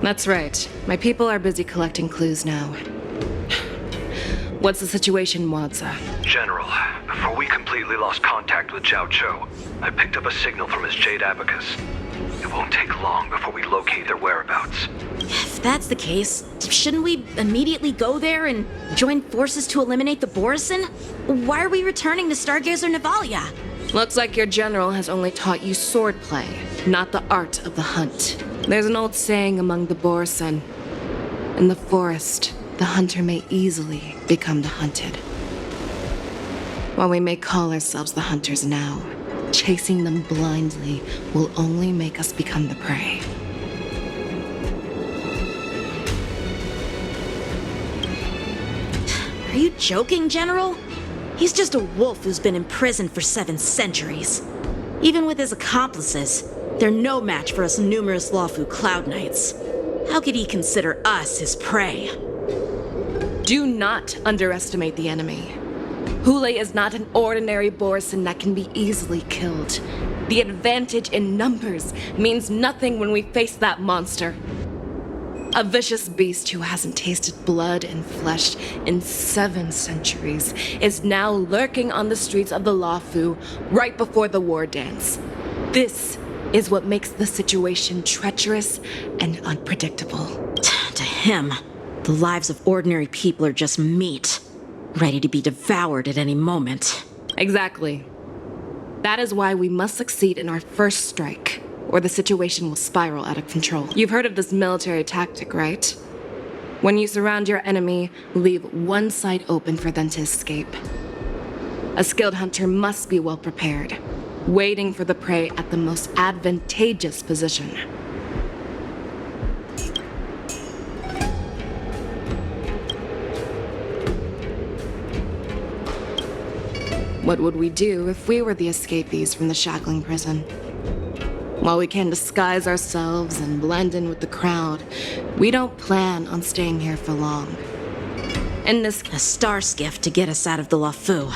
That's right. My people are busy collecting clues now. What's the situation, Wadza? General, before we completely lost contact with Zhao Cho, I picked up a signal from his Jade Abacus. It won't take long before we locate their whereabouts. If that's the case, shouldn't we immediately go there and join forces to eliminate the Borisin? Why are we returning to Stargazer Navalia? Looks like your general has only taught you swordplay, not the art of the hunt. There's an old saying among the Borisin. In the forest, the hunter may easily become the hunted. While we may call ourselves the hunters now, chasing them blindly will only make us become the prey. Are you joking, General? He's just a wolf who's been imprisoned for 7 centuries. Even with his accomplices, they're no match for us numerous Lawfu Cloud Knights. How could he consider us his prey? Do not underestimate the enemy. Hule is not an ordinary Borisin that can be easily killed. The advantage in numbers means nothing when we face that monster. A vicious beast who hasn't tasted blood and flesh in 7 centuries is now lurking on the streets of the Lawfu right before the war dance. This is what makes the situation treacherous and unpredictable. To him, the lives of ordinary people are just meat, ready to be devoured at any moment. Exactly. That is why we must succeed in our first strike, or the situation will spiral out of control. You've heard of this military tactic, right? When you surround your enemy, leave one side open for them to escape. A skilled hunter must be well prepared, waiting for the prey at the most advantageous position. What would we do if we were the escapees from the shackling prison? While we can disguise ourselves and blend in with the crowd, we don't plan on staying here for long. In this A star skiff to get us out of the Lawfu.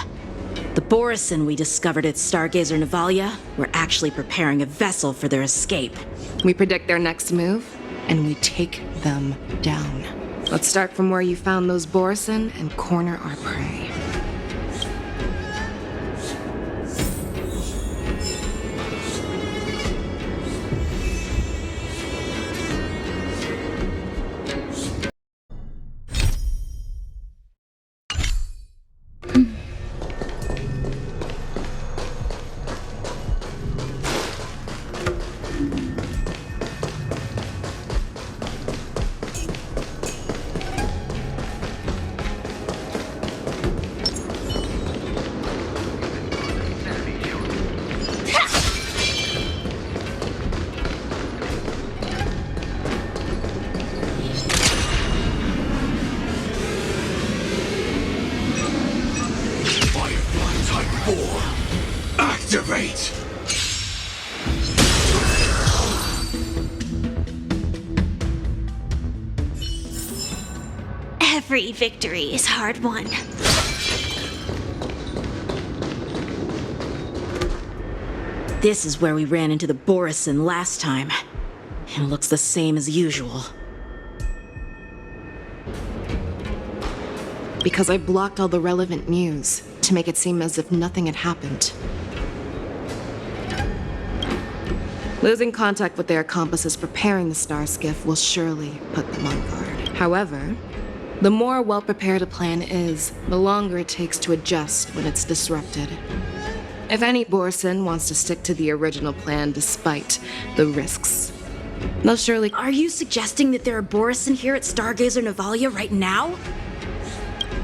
The Borisin we discovered at Stargazer Navalia were actually preparing a vessel for their escape. we predict their next move, and we take them down. Let's start from where you found those Borisin and corner our prey. Activate! Every victory is hard won. This is where we ran into the Borisin last time. It looks the same as usual. Because I blocked all the relevant news to make it seem as if nothing had happened. Losing contact with their accomplices preparing the star skiff will surely put them on guard. However, the more well-prepared a plan is, the longer it takes to adjust when it's disrupted. If any Borisin wants to stick to the original plan despite the risks, they'll surely... Are you suggesting that there are Borisin here at Stargazer Navalia right now?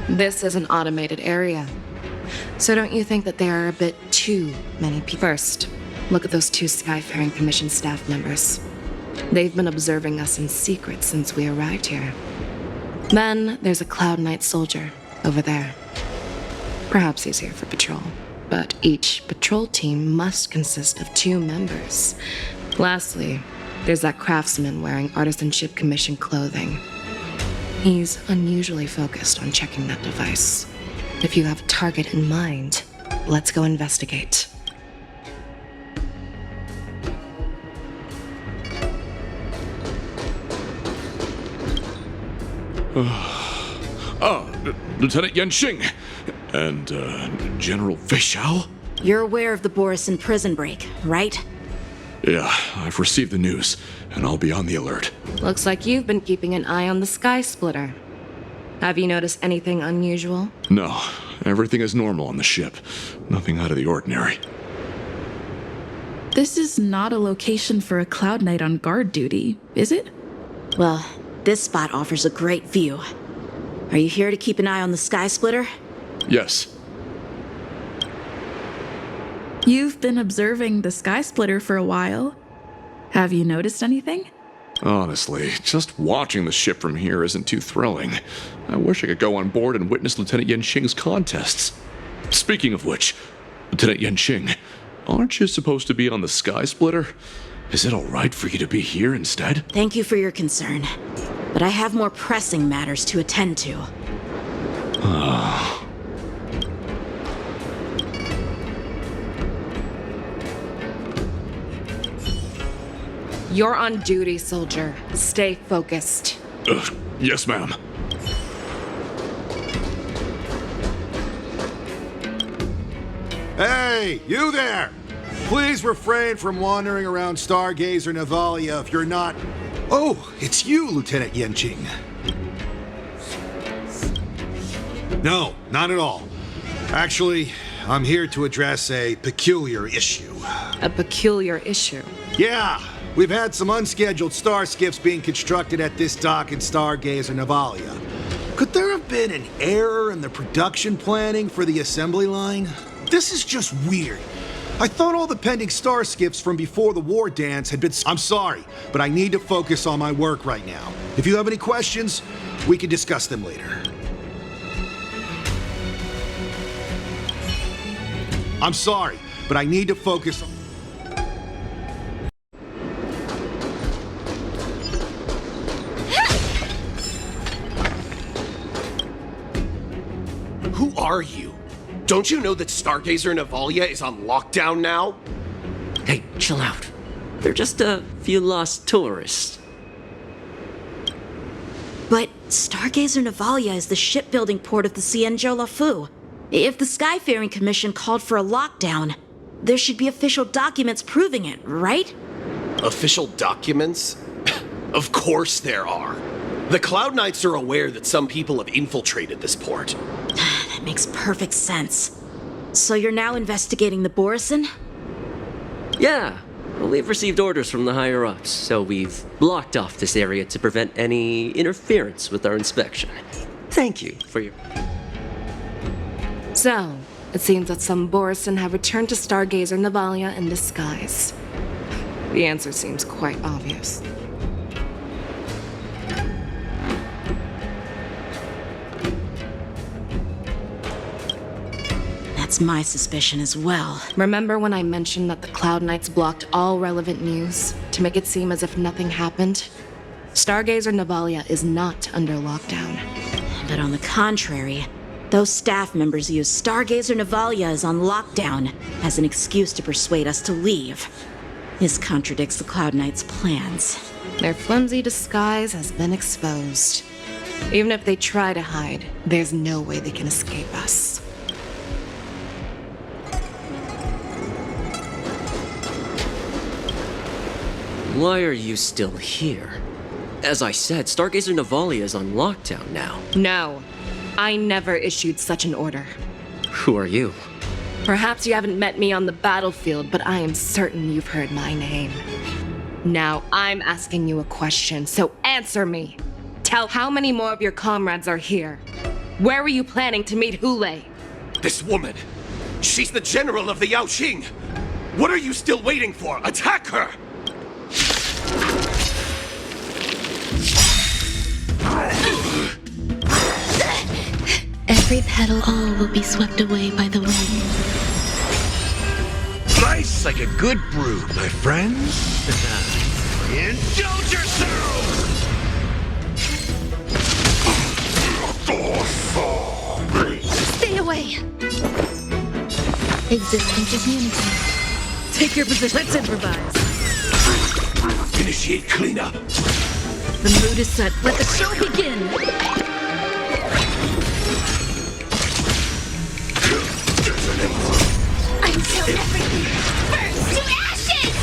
This is an automated area. So don't you think that there are a bit too many people? First, look at those 2 Skyfaring Commission staff members. They've been observing us in secret since we arrived here. Then there's a Cloud Knight soldier over there. Perhaps he's here for patrol, but each patrol team must consist of 2 members. Lastly, there's that craftsman wearing Artisanship Commission clothing. He's unusually focused on checking that device. If you have a target in mind, let's go investigate. Lieutenant Yenxing and General Weishao? You're aware of the Borison prison break, right? Yeah, I've received the news, and I'll be on the alert. Looks like you've been keeping an eye on the Sky Splitter. Have you noticed anything unusual? No, everything is normal on the ship. Nothing out of the ordinary. This is not a location for a Cloud Knight on guard duty, is it? Well, this spot offers a great view. Are you here to keep an eye on the Sky Splitter? Yes. You've been observing the Sky Splitter for a while. Have you noticed anything? Honestly, just watching the ship from here isn't too thrilling. I wish I could go on board and witness Lieutenant Yenxing's contests. Speaking of which, Lieutenant Yenxing, aren't you supposed to be on the Sky Splitter? Is it alright for you to be here instead? Thank you for your concern, but I have more pressing matters to attend to. You're on duty, soldier. Stay focused. Yes, ma'am. Hey, you there! Please refrain from wandering around Stargazer Navalia if you're not... Oh, it's you, Lieutenant Yenxing. No, not at all. Actually, I'm here to address a peculiar issue. A peculiar issue. Yeah, we've had some unscheduled star skiffs being constructed at this dock in Stargazer Navalia. Could there have been an error in the production planning for the assembly line? This is just weird. I thought all the pending star skiffs from before the war dance had been... I'm sorry, but I need to focus on my work right now. If you have any questions, we can discuss them later. I'm sorry, but I need to focus on... Who are you? Don't you know that Stargazer Navalia is on lockdown now? Hey, chill out. They're just a few lost tourists. But Stargazer Navalia is the shipbuilding port of the Cienjo Lafu. If the Skyfaring Commission called for a lockdown, there should be official documents proving it, right? Official documents? Of course there are. The Cloud Knights are aware that some people have infiltrated this port. That makes perfect sense. So you're now investigating the Borison? Yeah, we've received orders from the higher-ups, so we've blocked off this area to prevent any interference with our inspection. Thank you for your... So, it seems that some Borison have returned to Stargazer Navalia in disguise. The answer seems quite obvious. That's my suspicion as well. Remember when I mentioned that the Cloud Knights blocked all relevant news to make it seem as if nothing happened? Stargazer Navalia is not under lockdown. But on the contrary, those staff members use Stargazer Navalia is on lockdown as an excuse to persuade us to leave. This contradicts the Cloud Knights' plans. Their flimsy disguise has been exposed. Even if they try to hide, there's no way they can escape us. Why are you still here? As I said, Stargazer Navalia is on lockdown now. No, I never issued such an order. Who are you? Perhaps you haven't met me on the battlefield, but I am certain you've heard my name. Now I'm asking you a question, so answer me. Tell how many more of your comrades are here. Where were you planning to meet Hule? This woman, she's the general of the Yaoxing. What are you still waiting for? Attack her! Every petal, all will be swept away by the wind. Nice like a good brew, my friends. Indulge yourself! Stay away! Existence is unity. Take your position. Let's improvise. Initiate cleanup. The mood is set. Let the show begin! everything burns to ashes!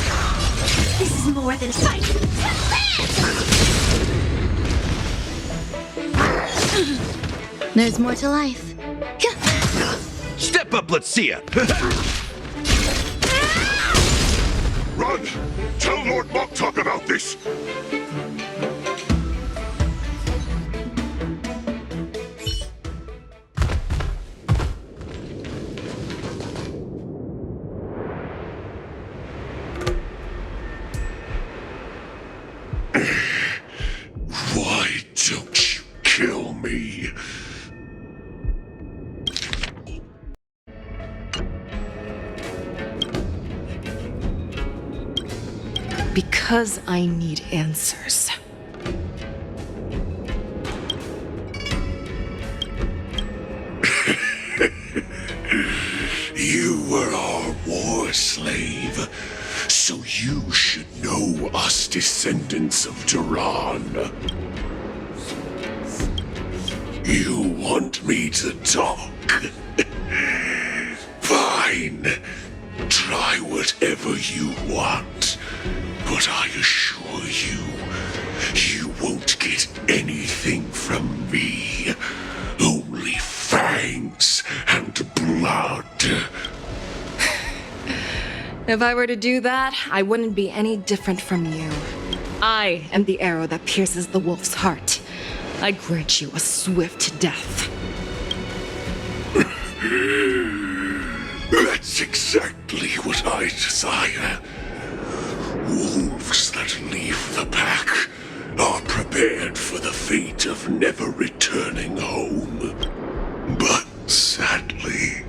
This is more than a fight. There's more to life. Step up, let's see ya. Run! Tell Lord Moktok about this! Why don't you kill me? Because I need answers. You were our war slave, so you should know us descendants of Duran. You want me to talk? Fine. Try whatever you want, but I assure you, you won't get anything from me. Only fangs and blood. If I were to do that, I wouldn't be any different from you. I am the arrow that pierces the wolf's heart. I grant you a swift death. That's exactly what I desire. Wolves that leave the pack are prepared for the fate of never returning home. But sadly,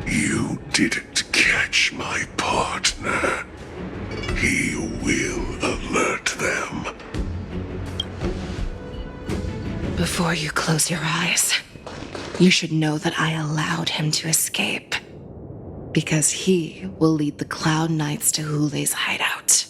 you didn't catch my partner. He will alert them. Before you close your eyes, you should know that I allowed him to escape. Because he will lead the Cloud Knights to Hule's hideout.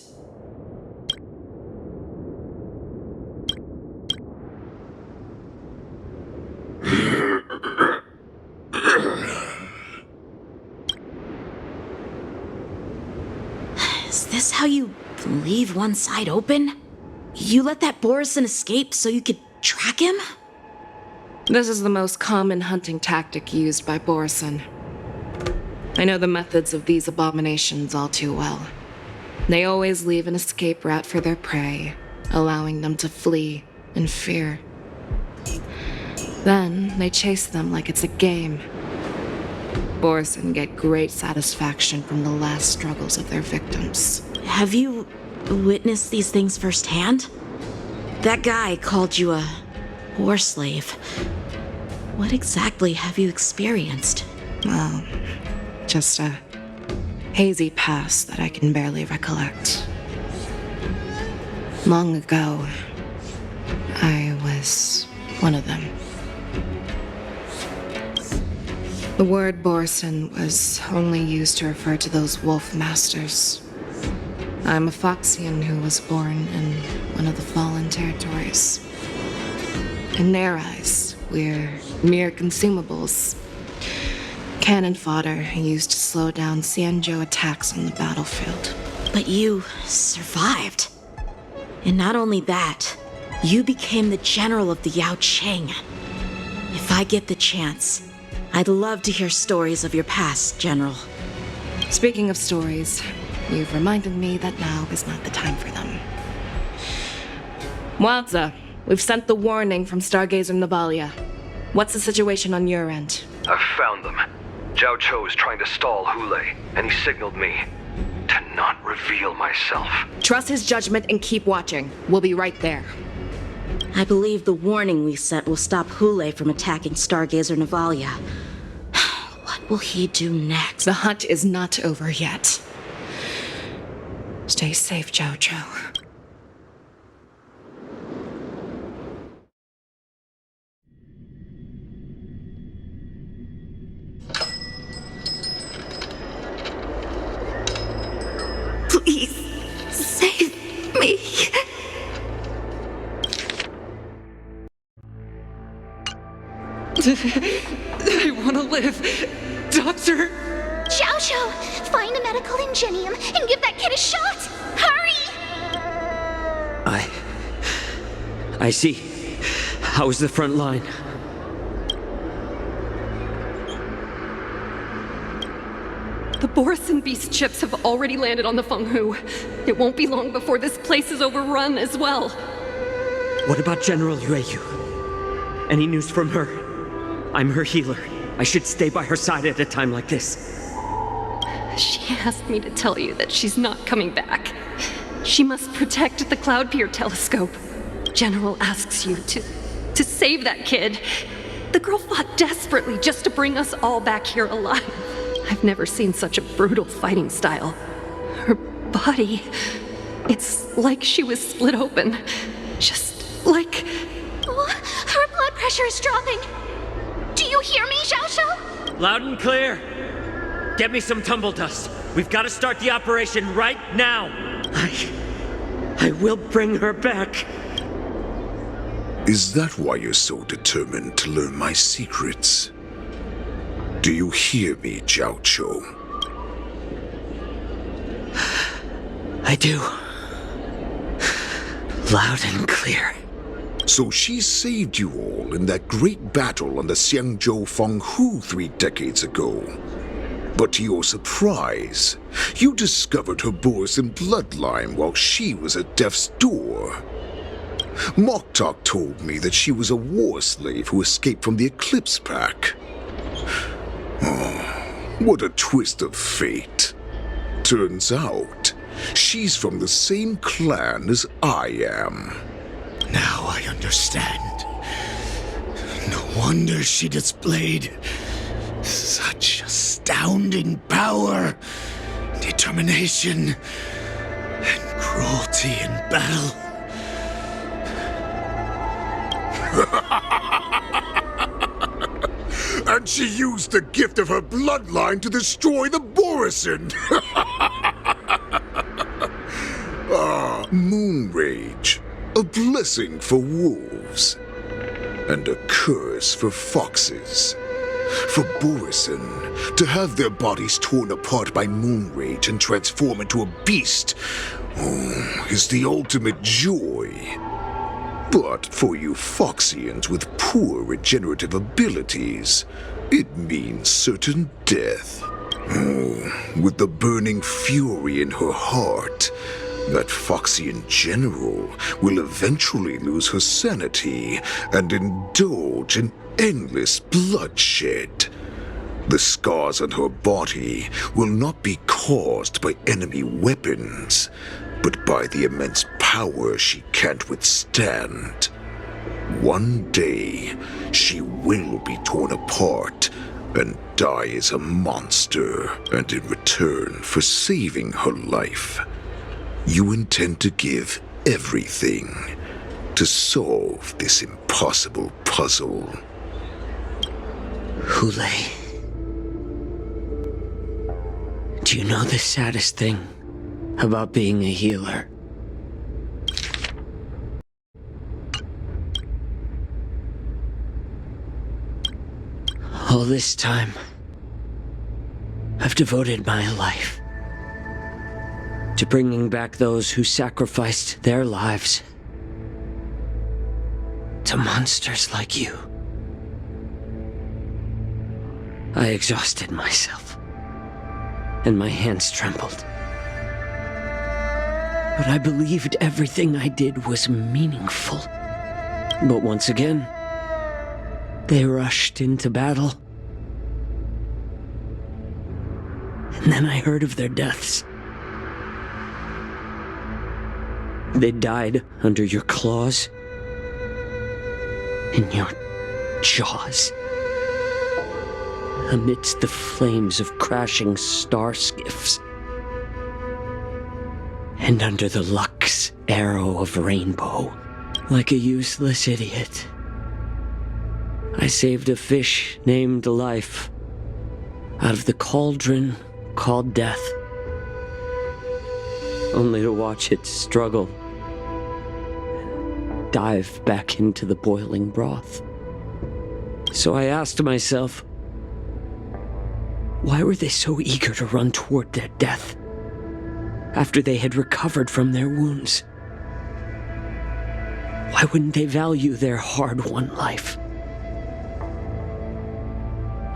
Is this how you leave one side open? You let that Borison escape so you could track him? This is the most common hunting tactic used by Borison. I know the methods of these abominations all too well. They always leave an escape route for their prey, allowing them to flee in fear. Then they chase them like it's a game. Borison get great satisfaction from the last struggles of their victims. Have you witnessed these things firsthand? That guy called you a war slave. What exactly have you experienced? Well, just a hazy past that I can barely recollect. Long ago, I was one of them. The word Borison was only used to refer to those wolf masters. I'm a Foxian who was born in one of the fallen territories. In their eyes, we're mere consumables. Cannon fodder used to slow down Xianzhou attacks on the battlefield. But you survived. And not only that, you became the general of the Yao Cheng. If I get the chance, I'd love to hear stories of your past, General. Speaking of stories, you've reminded me that now is not the time for them. Wadza, we've sent the warning from Stargazer Navalia. What's the situation on your end? I've found them. Zhao Cho is trying to stall Hule, and he signaled me to not reveal myself. Trust his judgment and keep watching. We'll be right there. I believe the warning we sent will stop Hule from attacking Stargazer Navalia. What will he do next? The hunt is not over yet. Stay safe, Zhao Cho. Please, save me. I want to live. Doctor, Xiao, find a medical ingenium and give that kid a shot! Hurry! I see. How is the front line? The Borisin Beast chips have already landed on the Fenghu. It won't be long before this place is overrun as well. What about General Yueyu? Any news from her? I'm her healer. I should stay by her side at a time like this. She asked me to tell you that she's not coming back. She must protect the Cloud Pier telescope. General asks you to save that kid. The girl fought desperately just to bring us all back here alive. I've never seen such a brutal fighting style. Her body, it's like she was split open. Just like... Oh, her blood pressure is dropping. Do you hear me, Xiao? Loud and clear. Get me some tumble dust. We've got to start the operation right now. I will bring her back. Is that why you're so determined to learn my secrets? Do you hear me, Jiao Chou? I do. Loud and clear. So she saved you all in that great battle on the Xiangzhou Fenghu 3 decades ago. But to your surprise, you discovered her Borisin bloodline while she was at death's door. Moktok told me that she was a war slave who escaped from the Eclipse Pack. Oh, what a twist of fate. Turns out, she's from the same clan as I am. Now I understand. No wonder she displayed such astounding power, determination, and cruelty in battle. And she used the gift of her bloodline to destroy the Borisin! Moon Rage. A blessing for wolves. And a curse for foxes. For Borisin, to have their bodies torn apart by Moon Rage and transform into a beast, is the ultimate joy. But for you Foxians with poor regenerative abilities, it means certain death. With the burning fury in her heart, that Foxian general will eventually lose her sanity and indulge in endless bloodshed. The scars on her body will not be caused by enemy weapons, but by the immense power she can't withstand. One day, she will be torn apart and die as a monster, and in return for saving her life, you intend to give everything to solve this impossible puzzle. Hule, do you know the saddest thing about being a healer? All this time, I've devoted my life to bringing back those who sacrificed their lives to monsters like you. I exhausted myself, and my hands trembled. But I believed everything I did was meaningful. But once again, they rushed into battle. And then I heard of their deaths. They died under your claws, in your jaws, amidst the flames of crashing star skiffs, and under the Lux arrow of rainbow. Like a useless idiot, I saved a fish named Life out of the cauldron called Death, only to watch it struggle and dive back into the boiling broth. So I asked myself, Why were they so eager to run toward their death after they had recovered from their wounds? Why wouldn't they value their hard-won life?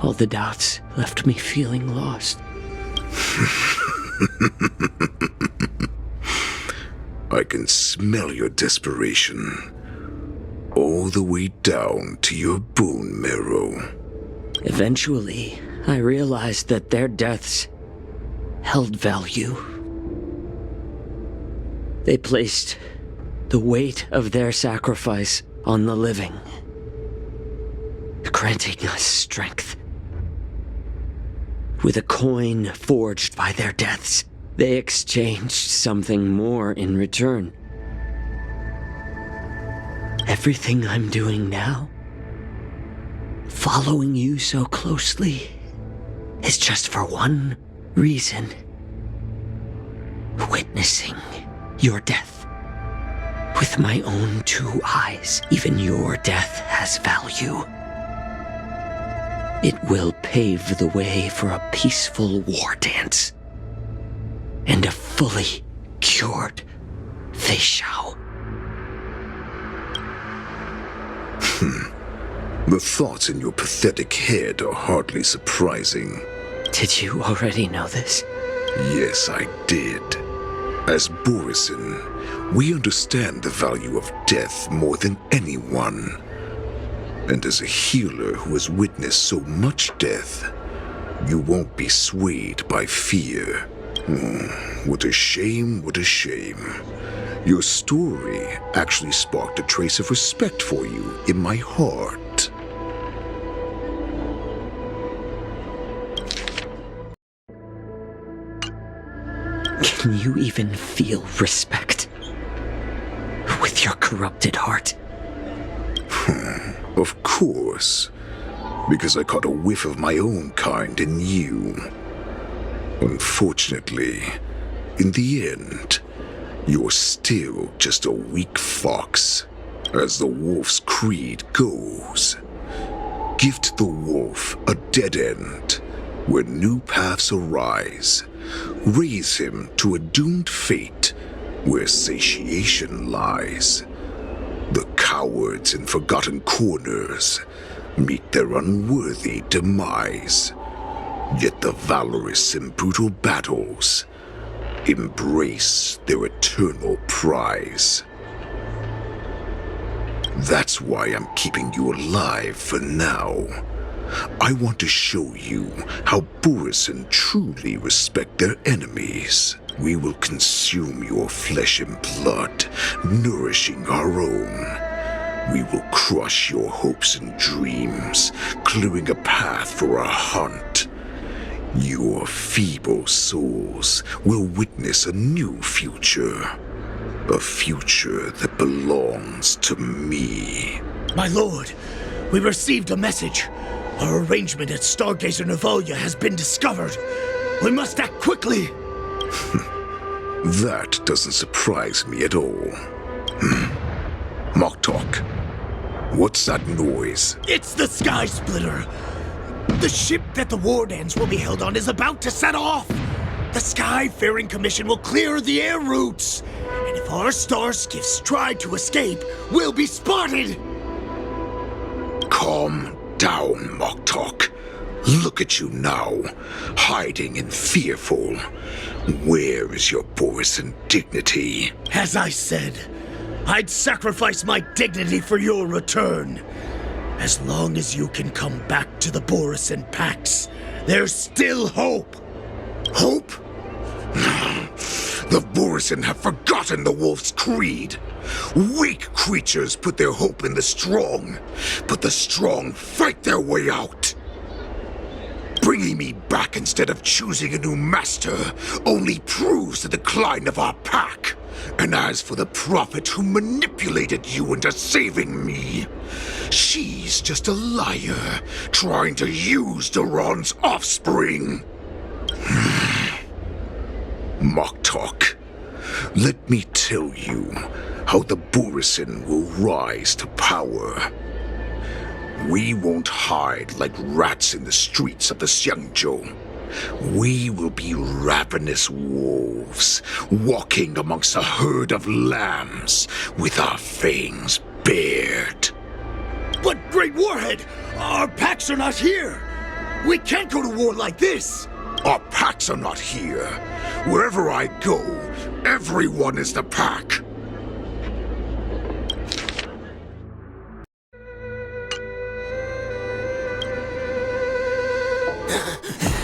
All the doubts left me feeling lost. I can smell your desperation all the way down to your bone marrow. Eventually, I realized that their deaths held value. They placed the weight of their sacrifice on the living, granting us strength. With a coin forged by their deaths, they exchanged something more in return. Everything I'm doing now, following you so closely, is just for one reason: witnessing your death. With my own 2 eyes, even your death has value. It will pave the way for a peaceful war dance and a fully cured Fei Shao. The thoughts in your pathetic head are hardly surprising. Did you already know this? Yes, I did. As Borisin, we understand the value of death more than anyone. And as a healer who has witnessed so much death, you won't be swayed by fear. What a shame, what a shame. Your story actually sparked a trace of respect for you in my heart. Can you even feel respect with your corrupted heart? Of course, because I caught a whiff of my own kind in you. Unfortunately, in the end, you're still just a weak fox, as the wolf's creed goes. Gift the wolf a dead end, where new paths arise. Raise him to a doomed fate, where satiation lies. The cowards in forgotten corners meet their unworthy demise. Yet the valorous in brutal battles embrace their eternal prize. That's why I'm keeping you alive for now. I want to show you how Borisin truly respect their enemies. We will consume your flesh and blood, nourishing our own. We will crush your hopes and dreams, clearing a path for our hunt. Your feeble souls will witness a new future. A future that belongs to me. My lord, we received a message. Our arrangement at Stargazer Navalia has been discovered. We must act quickly. That doesn't surprise me at all. Moktok, what's that noise? It's the Sky Splitter. The ship that the Wardens will be held on is about to set off. The Skyfaring Commission will clear the air routes. And if our star skiffs try to escape, we'll be spotted. Calm down, Moktok. Look at you now, hiding and fearful. Where is your Borisin dignity? As I said, I'd sacrifice my dignity for your return. As long as you can come back to the Borisin Pax, there's still hope. Hope? The Borisin have forgotten the wolf's creed. Weak creatures put their hope in the strong, but the strong fight their way out. Bringing me back instead of choosing a new master only proves the decline of our pack. And as for the prophet who manipulated you into saving me, she's just a liar trying to use Duran's offspring. Moktok, let me tell you how the Borisin will rise to power. We won't hide like rats in the streets of the Xiangzhou. we will be ravenous wolves, walking amongst a herd of lambs with our fangs bared. But, Great Warhead, our packs are not here. We can't go to war like this. Our packs are not here. Wherever I go, everyone is the pack.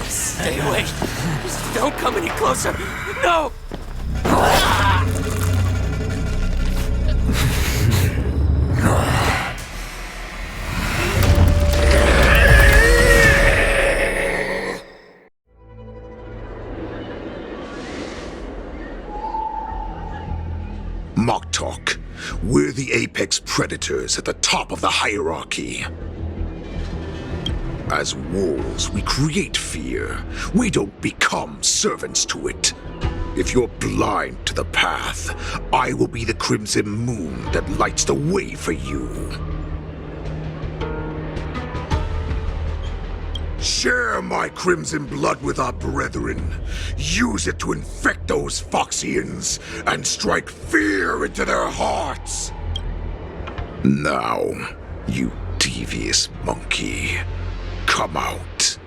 Stay away. Just don't come any closer. No! Mock talk. We're the apex predators at the top of the hierarchy. As wolves, we create fear. We don't become servants to it. If you're blind to the path, I will be the crimson moon that lights the way for you. Share my crimson blood with our brethren. Use it to infect those Foxians and strike fear into their hearts. Now, you devious monkey, come out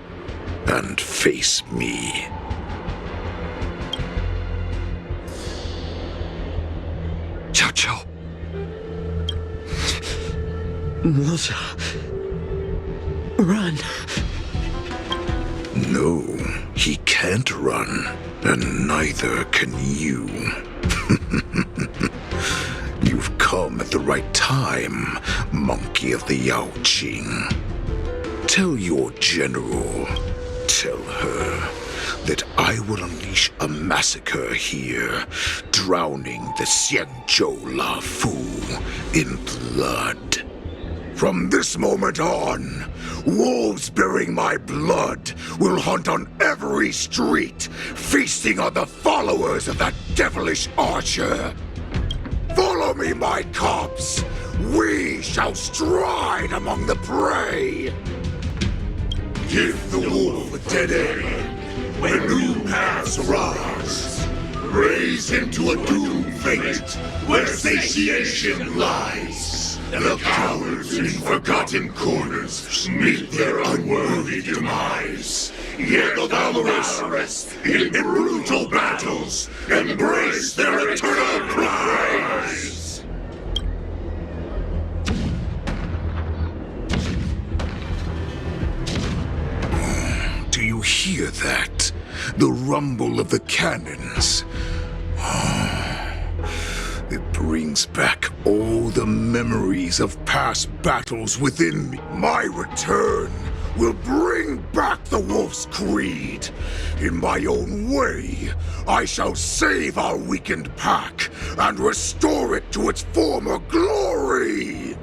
and face me. Chow Chow. Moza. Run. No, he can't run, and neither can you. You've come at the right time, monkey of the Yao Qing. Tell your general, tell her, that I will unleash a massacre here, drowning the Xianzhou Lafu in blood. From this moment on, wolves bearing my blood will hunt on every street, feasting on the followers of that devilish archer. Follow me, my cubs. We shall stride among the prey. Give the wolf a dead end when new paths arise. Raise him to a doomed fate where satiation lies. The cowards in forgotten corners meet their unworthy demise. Yet the valorous in brutal battles embrace their eternal prize. Do you hear that? The rumble of the cannons. It brings back all the memories of past battles within me. My return will bring back the wolf's creed. In my own way, I shall save our weakened pack and restore it to its former glory.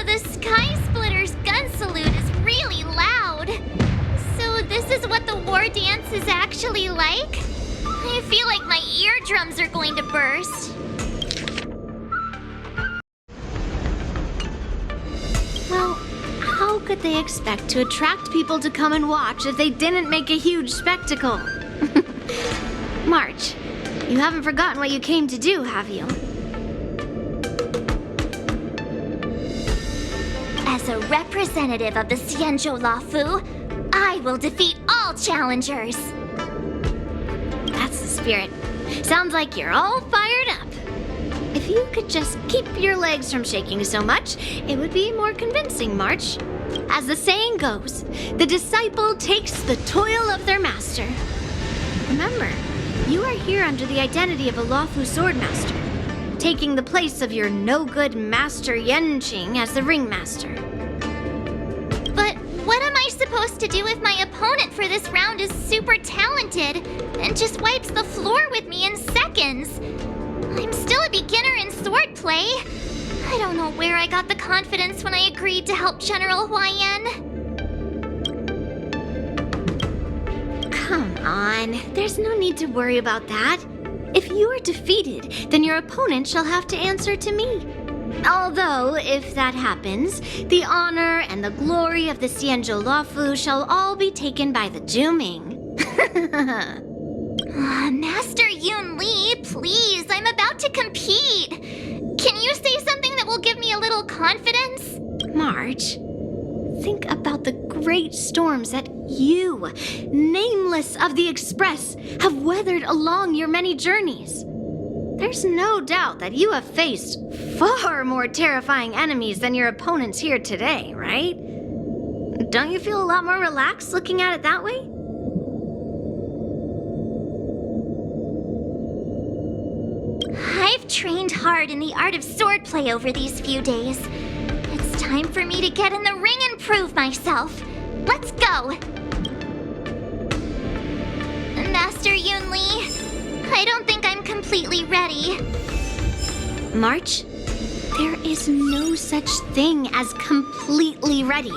The Sky Splitter's gun salute is really loud. So this is what the war dance is actually like? I feel like my eardrums are going to burst. Well, how could they expect to attract people to come and watch if they didn't make a huge spectacle? March, you haven't forgotten what you came to do, have you? As a representative of the Xianzhou Lafu, I will defeat all challengers. That's the spirit. Sounds like you're all fired up. If you could just keep your legs from shaking so much, it would be more convincing, March. As the saying goes, the disciple takes the toil of their master. Remember, you are here under the identity of a Lafu swordmaster, taking the place of your no-good master Yenqing as the ringmaster. But what am I supposed to do if my opponent for this round is super talented and just wipes the floor with me in seconds? I'm still a beginner in swordplay. I don't know where I got the confidence when I agreed to help General Huaiyan. on, there's no need to worry about that. If you are defeated, then your opponent shall have to answer to me. Although, if that happens, the honor and the glory of the Xianzhou Luofu shall all be taken by the Zhuming. Master Yun Li, please, I'm about to compete. Can you say something that will give me a little confidence? March, think about the great storms that you, nameless of the Express, have weathered along your many journeys. There's no doubt that you have faced far more terrifying enemies than your opponents here today, right? Don't you feel a lot more relaxed looking at it that way? I've trained hard in the art of swordplay over these few days. It's time for me to get in the ring and prove myself. Let's go! Master Yun Li, I don't think I'm completely ready. March, there is no such thing as completely ready.